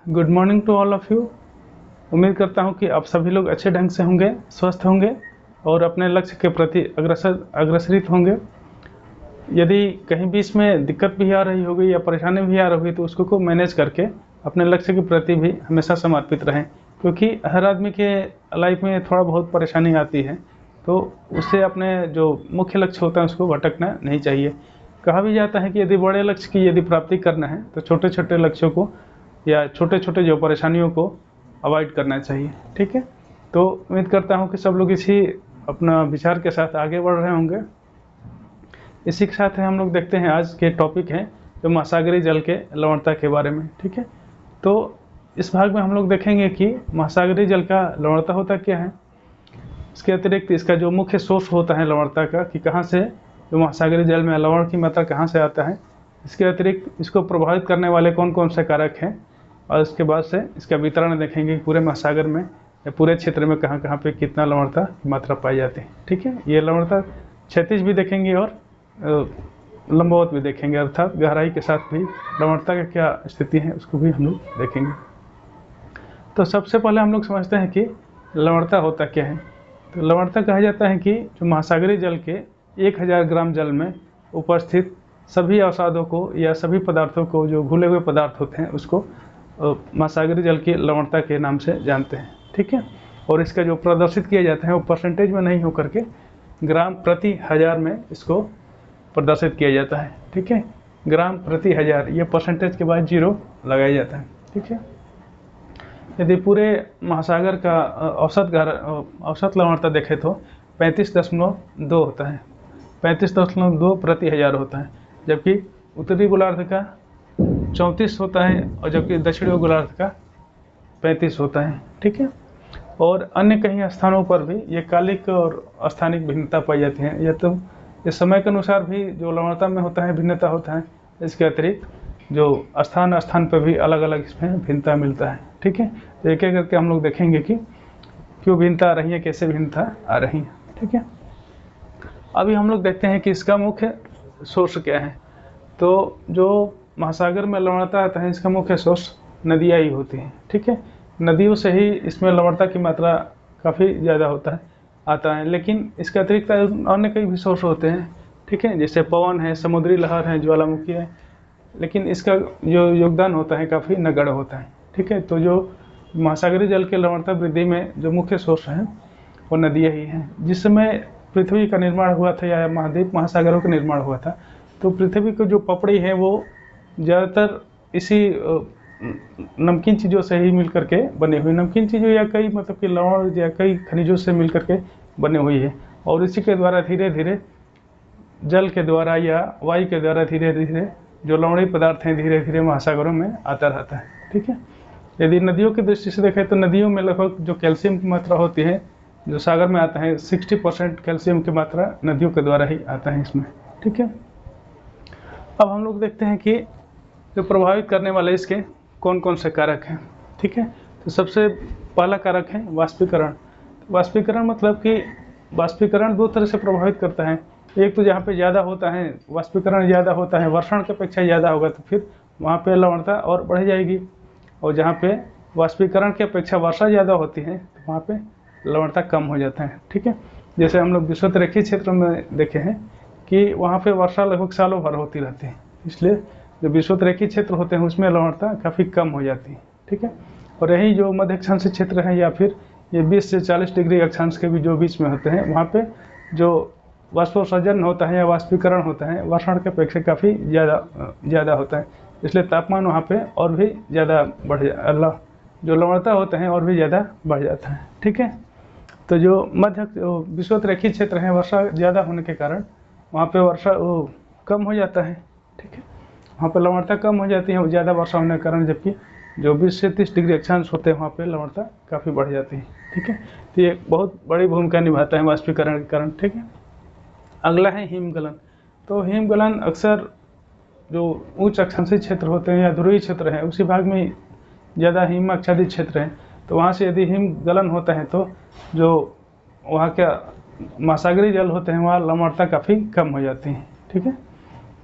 Good morning to all of you. उम्मीद करता हूँ कि आप सभी लोग अच्छे ढंग से होंगे, स्वस्थ होंगे और अपने लक्ष्य के प्रति अग्रसरित होंगे। यदि कहीं बीच में दिक्कत भी आ रही होगी या परेशानी भी आ रही होगी तो उसको को मैनेज करके अपने लक्ष्य के प्रति भी हमेशा समर्पित रहें, क्योंकि हर आदमी के लाइफ में थोड़ा बहुत परेशानी आती है, तो उससे अपने जो मुख्य लक्ष्य होता है उसको भटकना नहीं चाहिए। कहा भी जाता है कि यदि बड़े लक्ष्य की यदि प्राप्ति करना है तो छोटे छोटे लक्ष्यों को या छोटे छोटे जो परेशानियों को अवॉइड करना चाहिए। ठीक है, तो उम्मीद करता हूँ कि सब लोग इसी अपना विचार के साथ आगे बढ़ रहे होंगे। इसी के साथ हम लोग देखते हैं आज के टॉपिक हैं जो महासागरीय जल के लवणता के बारे में। ठीक है, तो इस भाग में हम लोग देखेंगे कि महासागरीय जल का लवणता होता क्या है, इसके अतिरिक्त इसका जो मुख्य सोर्स होता है लवणता का कि कहाँ से जो महासागरीय जल में लवण की मात्रा कहाँ से आता है, इसके अतिरिक्त इसको प्रभावित करने वाले कौन कौन से कारक हैं, और इसके बाद से इसका वितरण देखेंगे पूरे महासागर में या पूरे क्षेत्र में कहाँ कहाँ पे कितना लवणता की मात्रा पाई जाती है। ठीक है, ये लवणता क्षैतिज भी देखेंगे और लंबवत भी देखेंगे, अर्थात गहराई के साथ भी लवणता का क्या स्थिति है उसको भी हम लोग देखेंगे। तो सबसे पहले हम लोग समझते हैं कि लवणता होता क्या है। तो लवणता कहा जाता है कि जो महासागरीय जल के 1000 ग्राम जल में उपस्थित सभी अवसादों को या सभी पदार्थों को, जो घुले हुए पदार्थ होते हैं, उसको महासागरीय जल की लवणता के नाम से जानते हैं। ठीक है, और इसका जो प्रदर्शित किया जाता है वो परसेंटेज में नहीं होकर के ग्राम प्रति हज़ार में इसको प्रदर्शित किया जाता है। ठीक है, ग्राम प्रति हज़ार, ये परसेंटेज के बाद 0 लगाया जाता है। ठीक है, यदि पूरे महासागर का औसत लवणता देखें तो 35.2 होता है, 35.2 प्रति हज़ार होता है, जबकि उत्तरी गोलार्ध का 34 होता है और जबकि दक्षिणी गोलार्ध का 35 होता है। ठीक है, और अन्य कहीं स्थानों पर भी ये कालिक और स्थानिक भिन्नता पाई जाती है, या तो इस समय के अनुसार भी जो लवणता में होता है भिन्नता होता है, इसके अतिरिक्त जो स्थान पर भी अलग अलग इसमें भिन्नता मिलता है। ठीक है, तो एक एक करके हम लोग देखेंगे कि क्यों भिन्नता आ रही है, कैसे भिन्नता आ रही है। ठीक है, अभी हम लोग देखते हैं कि इसका मुख्य सोर्स क्या है। तो जो महासागर में लवणता आता है इसका मुख्य सोर्स नदियाँ ही होती हैं। ठीक है, नदियों से ही इसमें लवणता की मात्रा काफ़ी ज़्यादा आता है, लेकिन इसके अतिरिक्त अन्य कई भी सोर्स होते हैं। ठीक है, जैसे पवन है, समुद्री लहर है, ज्वालामुखी है, लेकिन इसका जो योगदान होता है काफ़ी नगण्य होता है। ठीक है, तो जो महासागरीय जल के लवणता वृद्धि में जो मुख्य सोर्स हैं वो नदियाँ ही हैं। जिस समय पृथ्वी का निर्माण हुआ था या महाद्वीप महासागरों का निर्माण हुआ था, तो पृथ्वी को जो पपड़ी है वो ज़्यादातर इसी नमकीन चीज़ों से ही मिल करके बनी हुई, नमकीन चीज़ों या कई मतलब कि लवण या कई खनिजों से मिल करके बनी हुई है, और इसी के द्वारा धीरे धीरे जल के द्वारा या वायु के द्वारा धीरे धीरे जो लवणीय पदार्थ हैं धीरे धीरे महासागरों में आता रहता है। ठीक है, यदि नदियों की दृष्टि से देखें तो नदियों में लगभग जो कैल्शियम की मात्रा होती है जो सागर में आता है, 60% कैल्शियम की मात्रा नदियों के द्वारा ही आता है इसमें। ठीक है, अब हम लोग देखते हैं कि जो प्रभावित करने वाले इसके कौन कौन से कारक हैं। ठीक है, तो सबसे पहला कारक है वाष्पीकरण। वाष्पीकरण मतलब कि वाष्पीकरण 2 तरह से प्रभावित करता है। एक तो जहाँ पे ज़्यादा होता है, वाष्पीकरण ज़्यादा होता है, वर्षण की अपेक्षा ज़्यादा होगा तो फिर वहाँ पे लवणता और बढ़ जाएगी, और जहाँ पे वाष्पीकरण की अपेक्षा वर्षा ज़्यादा होती है तो वहाँ पे लवणता कम हो जाता है। ठीक है, जैसे हम लोग विषुवतरेखीय क्षेत्र में देखे हैं कि वहाँ पे वर्षा लगभग सालों भर होती रहती है, इसलिए जो विषुवतरेखीय क्षेत्र होते हैं उसमें लवणता काफ़ी कम हो जाती है। ठीक है, और यही जो मध्य अक्षांश क्षेत्र है या फिर ये 20 से 40 डिग्री अक्षांश के भी जो बीच में होते हैं, वहाँ पे जो वाष्पोत्सर्जन होता है या वाष्पीकरण होता है वर्षण के अपेक्षा काफ़ी ज़्यादा होता है, इसलिए तापमान वहाँ पे और भी ज़्यादा जो लवणता होता है और भी ज़्यादा बढ़ जाता है। ठीक है, तो जो विषुवतरेखीय क्षेत्र है वर्षा ज़्यादा होने के कारण वहाँ पे वर्षा कम हो जाता है। ठीक है, वहाँ पर लवणता कम हो जाती है ज़्यादा वर्षा होने के कारण, जबकि जो 20 से 30 डिग्री अक्षांश होते हैं वहाँ पे लवणता काफ़ी बढ़ जाती है। ठीक है, तो ये बहुत बड़ी भूमिका निभाता है वाष्पीकरण के कारण। ठीक है, अगला है हिमगलन। तो हिमगलन अक्सर जो उच्च अक्षांशीय क्षेत्र होते हैं या ध्रुवीय क्षेत्र है उसी भाग में ज़्यादा हिम आच्छादित क्षेत्र है, तो वहाँ से यदि हिमगलन होता है तो जो वहाँ का महासागरीय जल होते हैं वहाँ लवणता काफ़ी कम हो जाती है। ठीक है,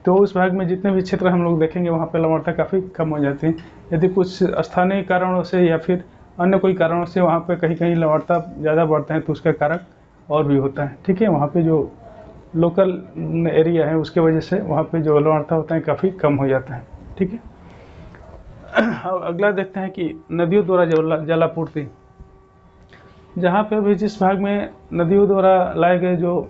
तो उस भाग में जितने भी क्षेत्र हम लोग देखेंगे वहाँ पे लवणता काफ़ी कम हो जाती है। यदि कुछ स्थानीय कारणों से या फिर अन्य कोई कारणों से वहाँ पे कहीं कहीं लवणता ज़्यादा बढ़ता है तो उसका कारक और भी होता है। ठीक है, वहाँ पे जो लोकल एरिया है उसके वजह से वहाँ पे जो लवणता होता है काफ़ी कम हो जाता है। ठीक है, अब अगला देखते हैं कि नदियों द्वारा जलापूर्ति। जहाँ पे भी जिस भाग में नदियों द्वारा लाए गए जो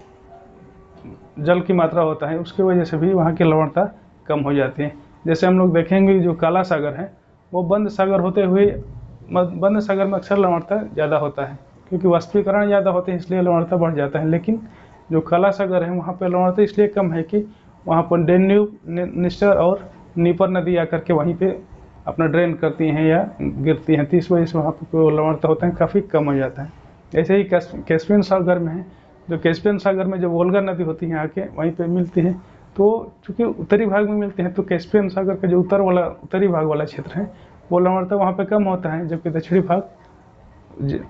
जल की मात्रा होता है उसकी वजह से भी वहाँ की लवणता कम हो जाती है। जैसे हम लोग देखेंगे जो काला सागर है वो बंद सागर होते हुए बंद सागर में अक्सर लवणता ज़्यादा होता है, क्योंकि वाष्पीकरण ज़्यादा होते हैं इसलिए लवणता बढ़ जाता है। लेकिन जो काला सागर है वहाँ पर लवणता इसलिए कम है कि वहाँ पर डेन्यूब, निस्टर और नीपर नदी आकर के वहीं पे अपना ड्रेन करती हैं या गिरती हैं, तो इस वजह से वहाँ पर लवणता होता है काफ़ी कम हो जाता है। ऐसे ही कैस्पियन सागर में है, जो कैस्पियन सागर में जो वोल्गा नदी होती है आके वहीं पे मिलती है, तो चूँकि उत्तरी भाग में मिलते हैं तो कैस्पियन सागर का जो उत्तरी भाग वाला क्षेत्र है वो लवणता वहाँ पे कम होता है, जबकि दक्षिणी भाग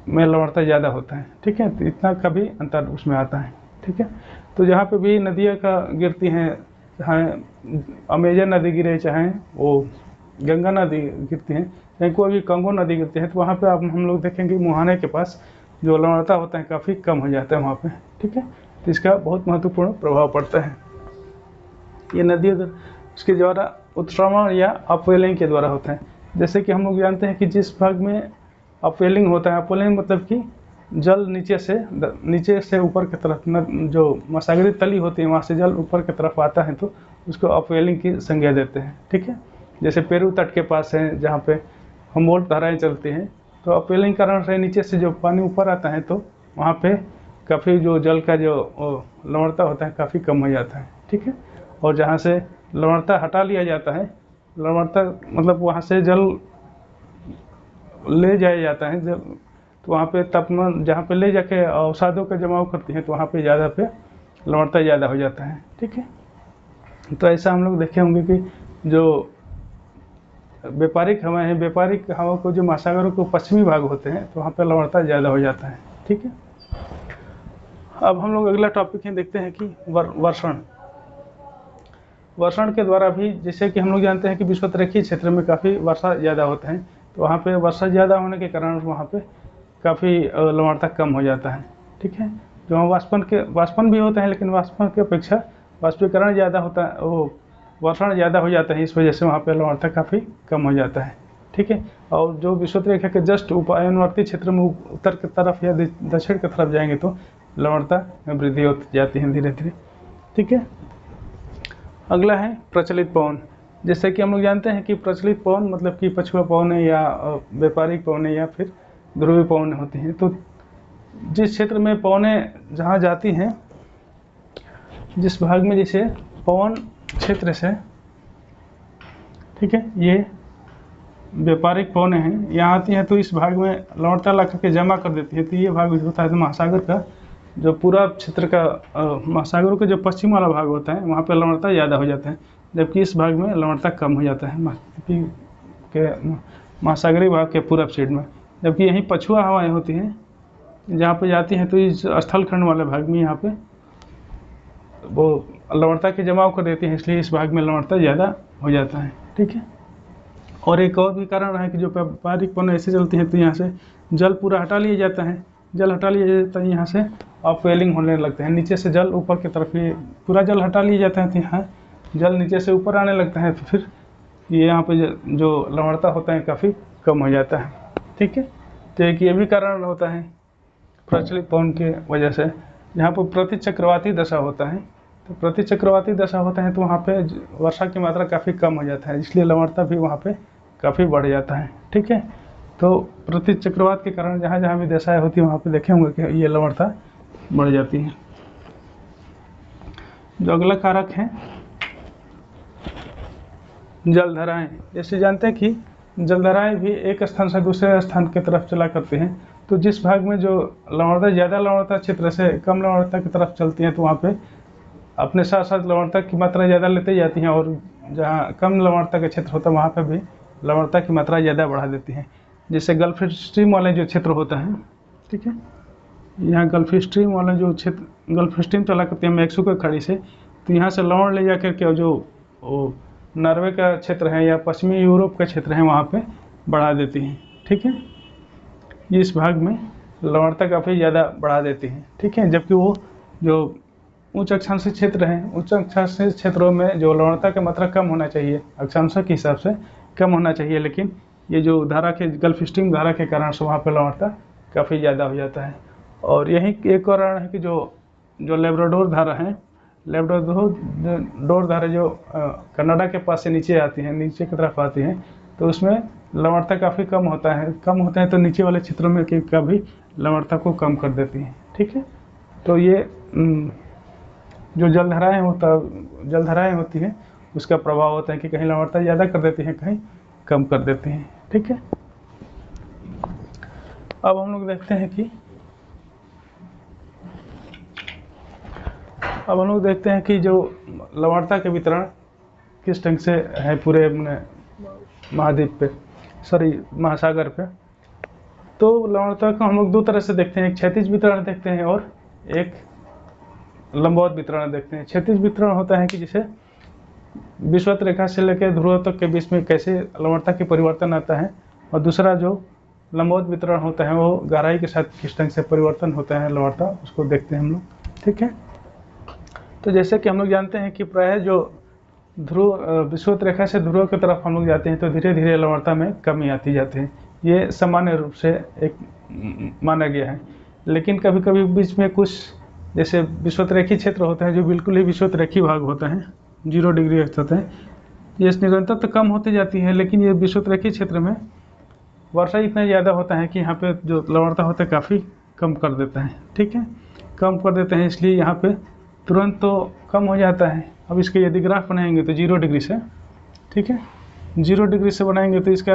में लवणता ज़्यादा होता है। ठीक है, तो इतना का भी अंतर उसमें आता है। ठीक है, तो जहाँ पे भी नदियाँ का गिरती हैं, चाहे अमेजन नदी गिरे चाहे वो गंगा नदी गिरती हैं, चाहे कोई भी कंगो नदी गिरती है, तो वहाँ पे आप हम लोग देखेंगे मुहाने के पास जो लवणता होता है काफ़ी कम हो जाता है वहाँ पे। ठीक है, तो इसका बहुत महत्वपूर्ण प्रभाव पड़ता है। ये नदी उसके द्वारा उत्श्रवण या अपवेलिंग के द्वारा होता है। जैसे कि हम लोग जानते हैं कि जिस भाग में अपवेलिंग होता है, अपवेलिंग मतलब कि जल नीचे से ऊपर की तरफ जो महासागरीय तली होती है वहाँ से जल ऊपर की तरफ आता है तो उसको अपवेलिंग की संज्ञा देते हैं। ठीक है, जैसे पेरू तट के पास है जहाँ पे हमवोल्ट धाराएँ चलती हैं, तो अपवेलिंग कारण से नीचे से जो पानी ऊपर आता है तो वहाँ पे काफ़ी जो जल का जो लवणता होता है काफ़ी कम हो जाता है। ठीक है, और जहाँ से लवणता हटा लिया जाता है, लवणता मतलब वहाँ से जल ले जाया जाता है जब, तो वहाँ पे तापमान जहाँ पे ले जाके अवसादों का जमाव करती है तो वहाँ पे ज़्यादा पे लवणता ज़्यादा हो जाता है। ठीक है, तो ऐसा हम लोग देखे होंगे कि जो व्यापारिक हवा है, व्यापारिक हवा को जो महासागरों के पश्चिमी भाग होते हैं तो वहाँ पे लवणता ज़्यादा हो जाता है। ठीक है, अब हम लोग अगला टॉपिक है देखते हैं कि वर्षण के द्वारा भी, जैसे कि हम लोग जानते हैं कि विषुवतरेखीय क्षेत्र में काफ़ी वर्षा ज़्यादा होता है, तो वहाँ पे वर्षा ज़्यादा होने के कारण वहाँ पे काफ़ी लवणता कम हो जाता है। ठीक है, जो वहाँ वाष्पन भी होता है लेकिन वाष्पन की अपेक्षा वाष्पीकरण ज़्यादा होता है, वो वर्षण ज़्यादा हो जाता है, इस वजह से वहाँ पे लवणता काफ़ी कम हो जाता है। ठीक है, और जो विषुवतरेखा के जस्ट उपायनवर्ती क्षेत्र में उत्तर की तरफ या दक्षिण की तरफ जाएंगे तो लवणता में वृद्धि होती जाती है धीरे धीरे। ठीक है, अगला है प्रचलित पवन। जैसे कि हम लोग जानते हैं कि प्रचलित पवन मतलब कि पछुआ पवन या व्यापारिक पवन या फिर ध्रुवीय पवन होती हैं, तो जिस क्षेत्र में पवनें जहाँ जाती हैं, जिस भाग में जैसे पवन क्षेत्र से, ठीक है, ये व्यापारिक पवनें हैं यहाँ आती हैं तो इस भाग में लवणता ला करके जमा कर देती है, तो ये भाग होता है तो महासागर का जो पूरा क्षेत्र का महासागरों का जो पश्चिम वाला भाग होता है वहाँ पे लवणता ज़्यादा हो जाता है, जबकि इस भाग में लवणता कम हो जाता है महासागरीय भाग के पूरब साइड में। जबकि यहीं पछुआ हवाएं होती हैं जहाँ पे जाती हैं तो इस स्थलखंड वाले भाग में यहाँ पे वो लवणता के जमाव कर देती है, इसलिए इस भाग में लवणता ज़्यादा हो जाता है। ठीक है, और एक और भी कारण है कि जो व्यापारिक पवन ऐसे चलती हैं तो यहाँ से जल पूरा हटा लिया जाता है, जल हटा लिया जाता है यहाँ से अपवेलिंग होने लगते हैं, नीचे से जल ऊपर की तरफ, ये पूरा जल हटा लिया जाता है तो यहाँ जल नीचे से ऊपर आने लगता है, तो फिर ये यहाँ पे जो लवणता होता है काफ़ी कम हो जाता है। ठीक है, तो एक ये भी कारण होता है प्रचलित पवन की वजह से। यहाँ पर प्रति चक्रवाती दशा होता है, तो प्रति चक्रवाती दशा होता है तो वहाँ पे वर्षा की मात्रा काफ़ी कम हो जाता है, इसलिए लवणता भी वहाँ पे काफ़ी बढ़ जाता है। ठीक है, तो प्रति चक्रवात के कारण जहाँ जहाँ भी दशाएं होती है वहाँ पे देखे होंगे कि ये लवणता बढ़ जाती है। जो अगला कारक है जलधाराएं। जैसे जानते हैं कि जलधाराएं भी एक स्थान से दूसरे स्थान की तरफ चला करती हैं, तो जिस भाग में जो लवणता ज़्यादा लवणता क्षेत्र से कम लवणता की तरफ चलती हैं तो वहाँ पे अपने साथ साथ लवणता की मात्रा ज़्यादा लेते जाती हैं, और जहाँ कम लवणता का क्षेत्र होता है वहाँ पर भी लवणता की मात्रा ज़्यादा बढ़ा देती हैं। जैसे गल्फ स्ट्रीम वाले जो क्षेत्र होता है, ठीक है, यहाँ गल्फ स्ट्रीम वाला जो क्षेत्र, गल्फ स्ट्रीम चला करते हैं मैक्सिको खाड़ी से, तो यहाँ से लवण ले जा कर के जो वो नॉर्वे का क्षेत्र है या पश्चिमी यूरोप का क्षेत्र है वहाँ पे बढ़ा देती हैं। ठीक है, इस भाग में लवणता काफ़ी ज़्यादा बढ़ा देती हैं। ठीक है, जबकि वो जो उच्च अक्षांशीय क्षेत्र हैं, उच्च अक्षांशीय क्षेत्रों में जो लवणता का मात्रा कम होना चाहिए, अक्षांशों के हिसाब से कम होना चाहिए, लेकिन ये जो धारा के गल्फ स्ट्रीम धारा के कारण से वहाँ पर लवणता काफ़ी ज़्यादा हो जाता है। और यही एक कारण है कि जो लेब्राडोर धारा है, लेब्राडोर धारा जो कनाडा के पास से नीचे आती है, नीचे की तरफ आती है, तो उसमें लवणता काफ़ी कम होता है तो नीचे वाले क्षेत्रों में का भी लवणता को कम कर देती है। ठीक है, तो ये जो जलधाराएँ होती हैं उसका प्रभाव होता है कि कहीं लवणता ज़्यादा कर देती है, कहीं कम कर देती हैं। ठीक है, अब हम लोग देखते हैं कि जो लवणता के वितरण किस ढंग से है पूरे महाद्वीप पे, महासागर पे। तो लवणता को हम लोग दो तरह से देखते हैं, एक क्षैतिज वितरण देखते हैं और एक लंबवत वितरण देखते हैं। क्षैतिज वितरण होता है कि जैसे विषुवत रेखा से लेकर ध्रुव तक के बीच में कैसे लवणता के परिवर्तन आता है, और दूसरा जो लंबवत वितरण होता है वो गहराई के साथ किस ढंग से परिवर्तन होता है लवणता, उसको देखते हैं हम लोग। ठीक है, तो जैसे कि हम लोग जानते हैं कि प्रायः जो विषुवत रेखा से ध्रुव की तरफ हम लोग जाते हैं तो धीरे धीरे लवणता में कमी आती जाती है, ये सामान्य रूप से एक माना गया है। लेकिन कभी कभी बीच में कुछ जैसे विषुवतरेखी क्षेत्र होते हैं जो बिल्कुल ही विषुवतरेखी भाग होता है, 0 डिग्री होता है, ये निरंतर तो कम होती जाती है, लेकिन ये विषुवतरेखी क्षेत्र में वर्षा इतना ज़्यादा होता है कि यहाँ पे जो लवणता होता है काफ़ी कम कर देता है। ठीक है, कम कर देते हैं, इसलिए यहाँ पे तुरंत तो कम हो जाता है। अब इसके यदि ग्राफ बनाएंगे तो 0 डिग्री से, ठीक है, 0 डिग्री से बनाएंगे तो इसका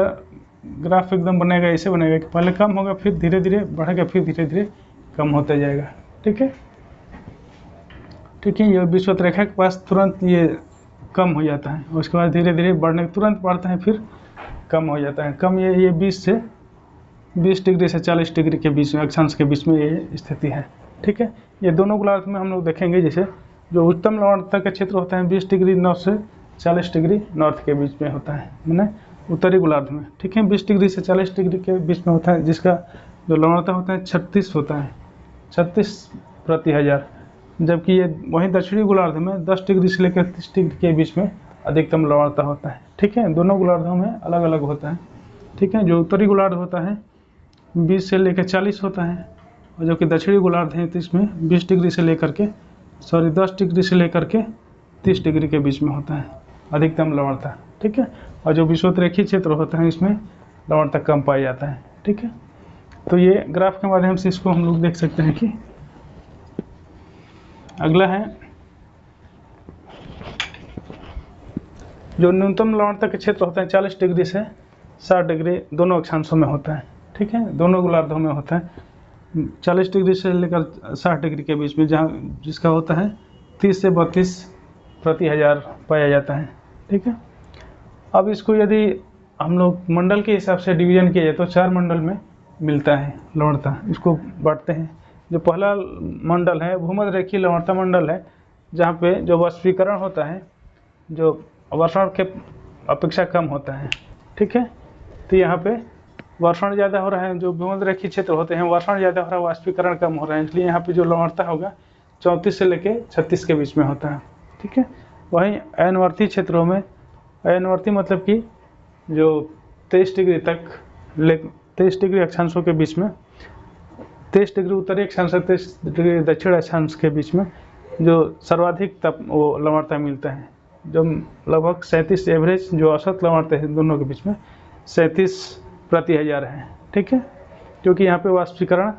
ग्राफ एकदम बनेगा, ऐसे बनेगा कि पहले कम होगा, फिर धीरे धीरे बढ़ेगा, फिर धीरे धीरे कम होता जाएगा। ठीक है, ये विषुवत रेखा के पास तुरंत ये कम हो जाता है, और उसके बाद धीरे धीरे तुरंत बढ़ता है, फिर कम हो जाता है। कम ये 20 डिग्री से 40 डिग्री के बीच में, अक्षांश के बीच में ये स्थिति है। ठीक है, ये दोनों गोलार्ध में हम लोग देखेंगे, जैसे जो उच्चतम लवणता का क्षेत्र होता है 20 डिग्री नॉर्थ से 40 डिग्री नॉर्थ के बीच में होता है, मैंने उत्तरी गोलार्ध में। ठीक है, 20 डिग्री से 40 डिग्री के बीच में होता है, जिसका जो लवणता होता है 36 होता है, 36 प्रति हज़ार। जबकि ये वहीं दक्षिणी गोलार्ध में 10 डिग्री से लेकर 30 डिग्री के बीच में अधिकतम लवणता होता है। ठीक है, दोनों गोलार्धों में अलग अलग होता है। ठीक है, जो उत्तरी गोलार्ध होता है 20 से लेकर 40 होता है, और जो कि दक्षिणी गोलार्ध है तो इसमें 10 डिग्री से लेकर के 30 डिग्री के बीच में होता है अधिकतम लवणता। ठीक है, और जो विषुवतरेखी क्षेत्र होता है इसमें लवणता कम पाया जाता है। ठीक है, तो ये ग्राफ के माध्यम से इसको हम लोग देख सकते हैं कि अगला है जो न्यूनतम लवणता के क्षेत्र होते हैं 40 डिग्री से 60 डिग्री दोनों अक्षांशों में होता है। ठीक है, दोनों गोलार्धों में होता है, 40 डिग्री से लेकर 60 डिग्री के बीच में, जहाँ जिसका होता है 30 से 32 प्रति हज़ार पाया जाता है। ठीक है, अब इसको यदि हम लोग मंडल के हिसाब से डिवीजन किया जाए तो 4 मंडल में मिलता है लवणता, इसको बांटते हैं। जो पहला मंडल है भूमध्य रेखीय लवणता मंडल है, जहाँ पे जो वाष्पीकरण होता है जो वर्षण के अपेक्षा कम होता है। ठीक है, तो यहाँ पे वर्षण ज़्यादा हो रहा है, जो भूमध्य रेखीय क्षेत्र होते हैं वर्षण ज़्यादा हो रहा है, वाष्पीकरण कम हो रहा है, इसलिए यहाँ पे जो लवणता होगा 34 से लेकर 36 के बीच में होता है। ठीक है, वहीं अयनवर्ती क्षेत्रों में, अयनवर्ती मतलब कि जो 23 डिग्री तक 23 डिग्री अक्षांशों के बीच में, 23 डिग्री उत्तरी अक्षांश से 23 डिग्री दक्षिण अक्षांश के बीच में जो सर्वाधिक वो लवणता मिलता है, जो लगभग 37 एवरेज जो औसत लवणता है दोनों के बीच में 37 प्रति हज़ार है। ठीक है, क्योंकि यहाँ पे वाष्पीकरण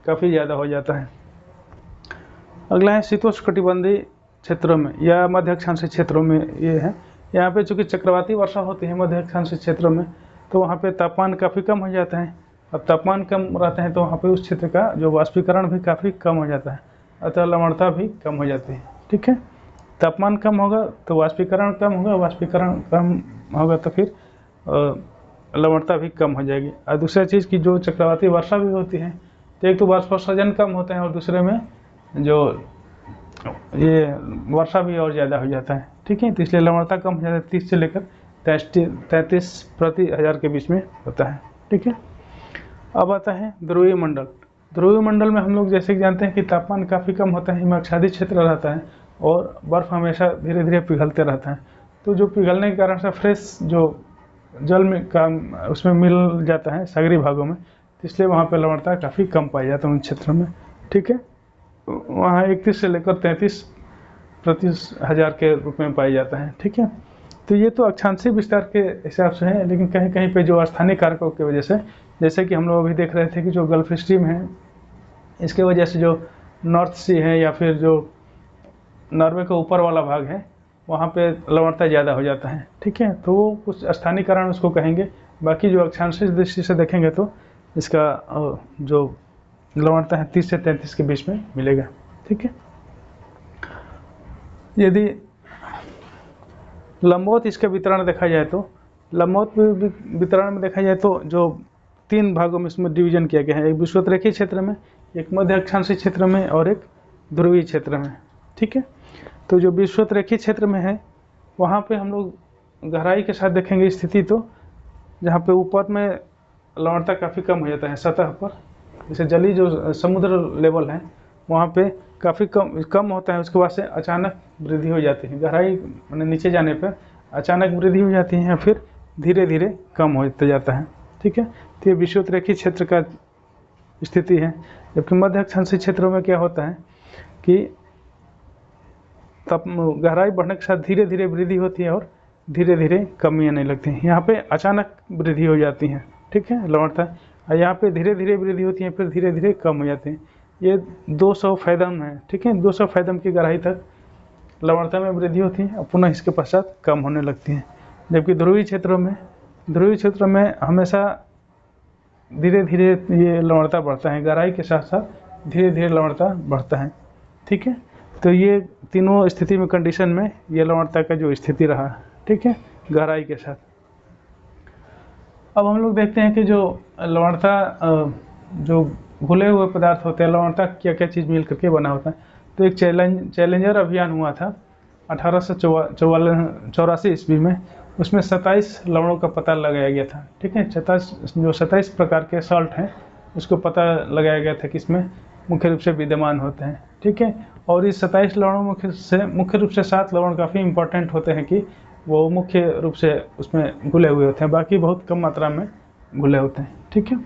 काफ़ी ज़्यादा हो जाता है। अगला है शीतोष्णकटिबंधीय क्षेत्रों में या मध्य अक्षांशीय क्षेत्रों में, ये है यहाँ पे चूँकि चक्रवाती वर्षा होती है मध्य अक्षांशीय क्षेत्रों में, तो वहाँ पे तापमान काफ़ी कम हो जाता है। अब तापमान कम रहता है तो वहाँ पे उस क्षेत्र का जो वाष्पीकरण भी काफ़ी कम हो जाता है, अतः लवणता भी कम हो जाती है। ठीक है, तापमान कम होगा तो वाष्पीकरण कम होगा, वाष्पीकरण कम होगा तो फिर लवणता भी कम हो जाएगी। और दूसरा चीज़ कि जो चक्रवाती वर्षा भी होती है तो एक तो बाष्पोत्सर्जन कम होता है और दूसरे में जो ये वर्षा भी और ज़्यादा हो जाता है। ठीक है। तो इसलिए लवणता कम हो जाता है, 30 से लेकर 33 प्रति हजार के बीच में होता है, ठीक है। अब आता है ध्रुवीय मंडल। ध्रुवीय मंडल में हम लोग जैसे कि जानते हैं कि तापमान काफ़ी कम होता है, हिमाच्छादित क्षेत्र रहता है और बर्फ़ हमेशा धीरे धीरे पिघलते रहता है। तो जो पिघलने के कारण से फ्रेश जो जल में का उसमें मिल जाता है सागरीय भागों में, तो इसलिए वहाँ पर लवणता काफ़ी कम पाई जाती है उन क्षेत्रों में, ठीक है। वहाँ 31 से लेकर 33 प्रति हजार के रूप में पाया जाता है, ठीक है। तो ये तो अक्षांशीय विस्तार के हिसाब से है, लेकिन कहीं कहीं पे जो स्थानीय कारकों की वजह से, जैसे कि हम लोग अभी देख रहे थे कि जो गल्फ स्ट्रीम है, इसके वजह से जो नॉर्थ सी है या फिर जो नॉर्वे का ऊपर वाला भाग है, वहाँ पे लवणता ज़्यादा हो जाता है, ठीक है। तो वो कुछ स्थानीय कारण उसको कहेंगे। बाकी जो अक्षांशीय दृष्टि से देखेंगे तो इसका जो लवणता है 30 से 33 के बीच में मिलेगा, ठीक है। यदि लंबवत इसका वितरण देखा जाए तो लंबवत वितरण में देखा जाए तो जो 3 भागों में इसमें डिवीजन किया गया है, एक विषुवतरेखीय क्षेत्र में, एक मध्य अक्षांशीय क्षेत्र में और एक ध्रुवीय क्षेत्र में, ठीक है। तो जो विषुवतरेखीय क्षेत्र में है वहाँ पे हम लोग गहराई के साथ देखेंगे स्थिति, तो जहाँ पे ऊपर में लवणता काफ़ी कम हो जाता है सतह पर, जैसे जलीय जो समुद्र लेवल है वहाँ पे काफ़ी कम होता है, उसके बाद से अचानक वृद्धि हो जाती है, गहराई मैंने नीचे जाने पर अचानक वृद्धि हो जाती है या फिर धीरे धीरे कम होते जाता है, ठीक है। तो ये विषुवतरेखीय क्षेत्र का स्थिति है। जबकि मध्य अक्षांशीय क्षेत्रों में क्या होता है कि तब गहराई बढ़ने के साथ धीरे धीरे वृद्धि होती है और धीरे धीरे कमी आने लगती है। यहाँ पे अचानक वृद्धि हो जाती है, ठीक है, लवणता, और यहाँ पे धीरे धीरे वृद्धि होती है फिर धीरे धीरे कम हो जाती है। ये 200 फैदम है, ठीक है, 200 फैदम की गहराई तक लवणता में वृद्धि होती है और पुनः इसके पश्चात कम होने लगती है। जबकि ध्रुवीय क्षेत्रों में हमेशा धीरे धीरे ये लवणता बढ़ता है, गहराई के साथ साथ धीरे धीरे लवणता बढ़ता है, ठीक है। तो ये तीनों स्थिति में कंडीशन में ये लवणता का जो स्थिति रहा, ठीक है, गहराई के साथ। अब हम लोग देखते हैं कि जो लवणता जो घुले हुए पदार्थ होते हैं, लवणता क्या क्या चीज़ मिल करके बना होता है। तो एक चैलेंजर अभियान हुआ था 1884 ईस्वी में, उसमें 27 लवणों का पता लगाया गया था, ठीक है। 27 प्रकार के सॉल्ट हैं उसको पता लगाया गया था कि इसमें मुख्य रूप से विद्यमान होते हैं, ठीक है। और इस 27 लवणों मुख्य रूप से 7 लवण काफ़ी इंपॉर्टेंट होते हैं कि वो मुख्य रूप से उसमें घुले हुए होते हैं, बाकी बहुत कम मात्रा में घुले होते हैं, ठीक है।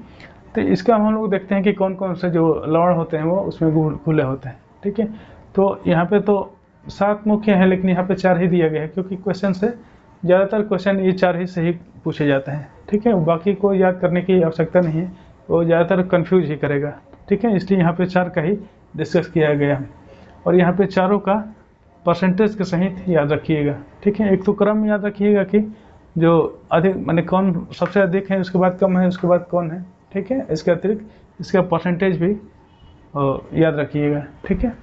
तो इसका हम लोग देखते हैं कि कौन कौन से जो लवण होते हैं वो उसमें घुले होते हैं, ठीक है। तो यहाँ पे तो 7 मुख्य हैं, लेकिन यहाँ पे 4 ही दिया गया है, क्योंकि क्वेश्चन से ज़्यादातर क्वेश्चन ये 4 ही से ही पूछे जाते हैं, ठीक है। बाकी को याद करने की आवश्यकता नहीं है, वो ज़्यादातर कन्फ्यूज ही करेगा, ठीक है। इसलिए यहाँ पे 4 का ही डिस्कस किया गया। और यहाँ पे चारों का परसेंटेज के सहित याद रखिएगा, ठीक है। एक तो क्रम याद रखिएगा कि जो अधिक माने कौन सबसे अधिक है, उसके बाद कम है, उसके बाद कौन है, ठीक है। इसके अतिरिक्त इसका परसेंटेज भी याद रखिएगा, ठीक है।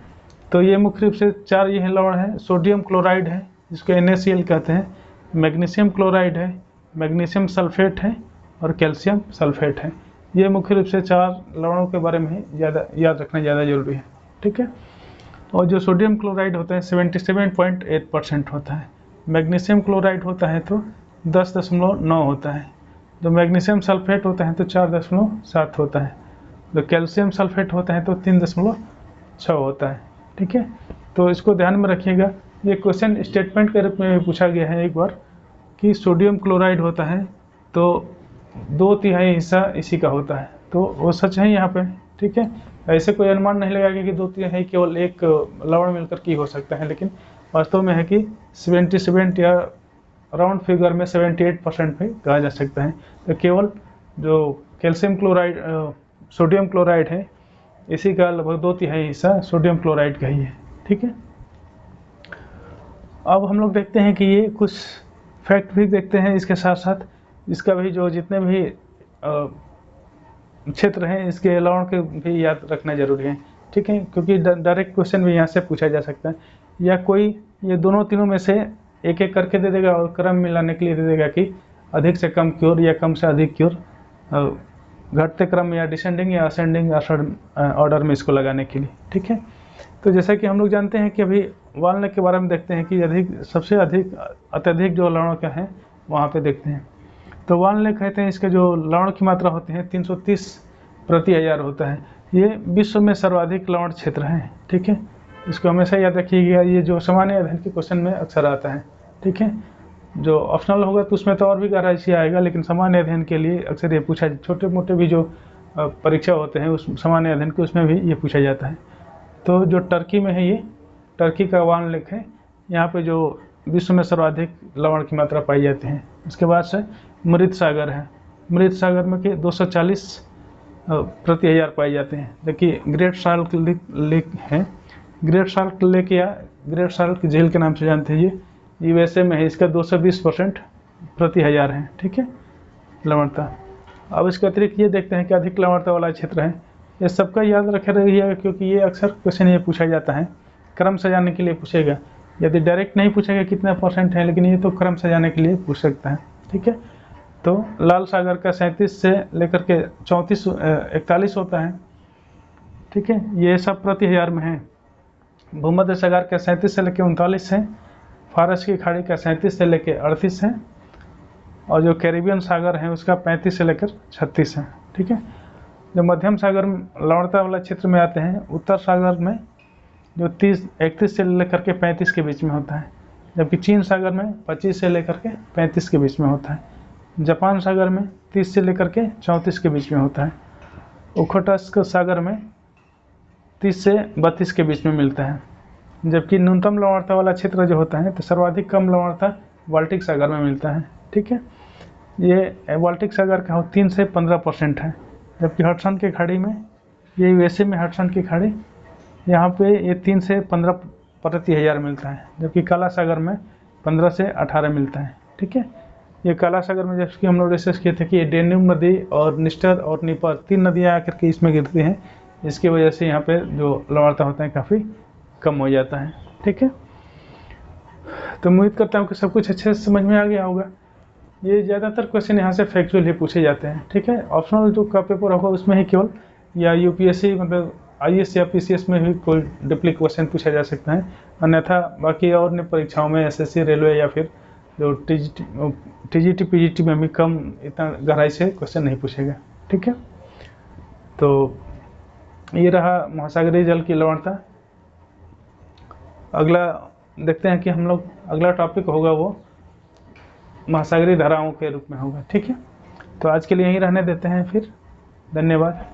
तो ये मुख्य रूप से 4 ये लवण है। सोडियम क्लोराइड है जिसको NaCl कहते हैं, मैग्नीशियम क्लोराइड है, मैग्नीशियम सल्फेट है और कैल्शियम सल्फेट है। ये मुख्य रूप से 4 लवणों के बारे में ज़्यादा याद रखना ज़्यादा जरूरी है, ठीक है। और जो सोडियम क्लोराइड होता है 77.8% होता है, मैग्नीशियम क्लोराइड होता है तो 10.9 होता है, जो मैग्नीशियम सल्फेट होता है तो 4.7 होता है, जो कैल्शियम सल्फेट होता है तो 3.6 होता है, ठीक है। तो इसको ध्यान में रखिएगा। ये क्वेश्चन स्टेटमेंट के रूप में भी पूछा गया है एक बार कि सोडियम क्लोराइड होता है तो 2/3 हिस्सा इसी का होता है, तो वो सच है यहाँ पे, ठीक है। ऐसे कोई अनुमान नहीं लगाएगा कि 2/3 केवल एक लवण मिलकर की हो सकता है, लेकिन वास्तव में है कि 77 या राउंड फिगर में 78% भी कहा जा सकता है। तो केवल जो कैल्शियम क्लोराइड सोडियम क्लोराइड है इसी का लगभग 2/3 हिस्सा सोडियम क्लोराइड का ही है, ठीक है। अब हम लोग देखते हैं कि ये कुछ फैक्ट भी देखते हैं इसके साथ साथ, इसका भी जो जितने भी क्षेत्र हैं इसके लवण के भी याद रखना जरूरी है, ठीक है, क्योंकि डायरेक्ट क्वेश्चन भी यहाँ से पूछा जा सकता है, या कोई ये दोनों तीनों में से एक एक करके दे देगा और क्रम मिलाने के लिए दे देगा कि अधिक से कम की ओर या कम से अधिक की ओर, घटते क्रम या डिसेंडिंग या असेंडिंग ऑर्डर में इसको लगाने के लिए, ठीक है। तो जैसा कि हम लोग जानते हैं कि अभी वाल नेक के बारे में देखते हैं कि सबसे अत्यधिक जो लवण हैं वहाँ पे देखते हैं। तो वाल नेक कहते हैं, इसके जो लवण की मात्रा होती है 330 प्रति हजार होता है। ये विश्व में सर्वाधिक लवण क्षेत्र है। ठीक है, इसको हमेशा याद रखिएगा, ये जो सामान्य अध्ययन के क्वेश्चन में अक्सर आता है। ठीक है, जो ऑप्शनल होगा तो उसमें तो और भी गहराई से आएगा, लेकिन सामान्य अध्ययन के लिए अक्सर ये पूछा, छोटे मोटे भी जो परीक्षा होते हैं उस सामान्य अध्ययन के उसमें भी ये पूछा जाता है। तो जो टर्की में है, ये टर्की का वाल नेक है, यहाँ पे जो विश्व में सर्वाधिक लवण की मात्रा पाई जाती है। इसके बाद से मृत सागर है, मृत सागर में के 240 प्रति हजार पाए जाते हैं। देखिए ग्रेट साल्ट लेक है, ग्रेट साल्ट लेक या ग्रेट साल्ट झील के नाम से जानते हैं, ये यूएसए में है। इसका 220% प्रति हजार है। ठीक है, लवणता। अब इसके अतिरिक्त ये देखते हैं कि अधिक लवणता वाला क्षेत्र है। ये सबका याद रखे रहिएगा, क्योंकि ये अक्सर क्वेश्चन ये पूछा जाता है, क्रम सजाने के लिए पूछेगा। यदि डायरेक्ट नहीं पूछेगा कितने % है, लेकिन ये तो क्रम सजाने के लिए पूछ सकता है। ठीक है, तो लाल सागर का 37 से लेकर के 41 होता है। ठीक है, ये सब प्रति हजार में है। भूमध्य सागर का 37 से लेकर 39 है, फारस की खाड़ी का 37 से लेकर 38 है, और जो कैरिबियन सागर है उसका 35 से लेकर 36 है। ठीक है, जो मध्यम सागर लवणता वाला क्षेत्र में आते हैं, उत्तर सागर में जो 31 से लेकर के 35 के बीच में होता है, जबकि चीन सागर में 25 से लेकर के 35 के बीच में होता है। जापान सागर में 30 से लेकर के 34 के बीच में होता है। ओखोटस्क सागर में 30 से 32 के बीच में मिलता है। जबकि न्यूनतम लवणता वाला क्षेत्र जो होता है, तो सर्वाधिक कम लवणता बाल्टिक सागर में मिलता है। ठीक है, ये बाल्टिक सागर का 3 से 15% है। जबकि हडसन की खाड़ी में, ये यूएसए में हडसन की खाड़ी, यहाँ पे ये 3 से 15 प्रति हजार मिलता है। जबकि काला सागर में 15 से 18 मिलता है। ठीक है, ये काला सागर में जबकि हम लोग रिसर्च किए थे कि ये डेन्यूब नदी और निस्टर और नीपर 3 नदियाँ आकर के इसमें गिरती हैं, इसकी वजह से यहाँ पे जो लवणता होता है काफ़ी कम हो जाता है। ठीक है, तो उम्मीद करता हूँ कि सब कुछ अच्छे से समझ में आ गया होगा। ये ज़्यादातर क्वेश्चन यहाँ से फैक्चुअल ही पूछे जाते हैं। ठीक है, ऑप्शनल जो का पेपर होगा उसमें ही केवल, या यूपीएससी मतलब आईएएस या पीसीएस में भी कोई डुप्लीकेट क्वेश्चन पूछा जा सकता है। अन्यथा बाकी और अन्य परीक्षाओं में एसएससी, रेलवे या फिर जो टीजीटी पीजीटी में भी कम इतना गहराई से क्वेश्चन नहीं पूछेगा। ठीक है, तो ये रहा महासागरीय जल की लवणता। अगला देखते हैं कि हम लोग अगला टॉपिक होगा वो महासागरीय धाराओं के रूप में होगा। ठीक है, तो आज के लिए यहीं रहने देते हैं फिर। धन्यवाद।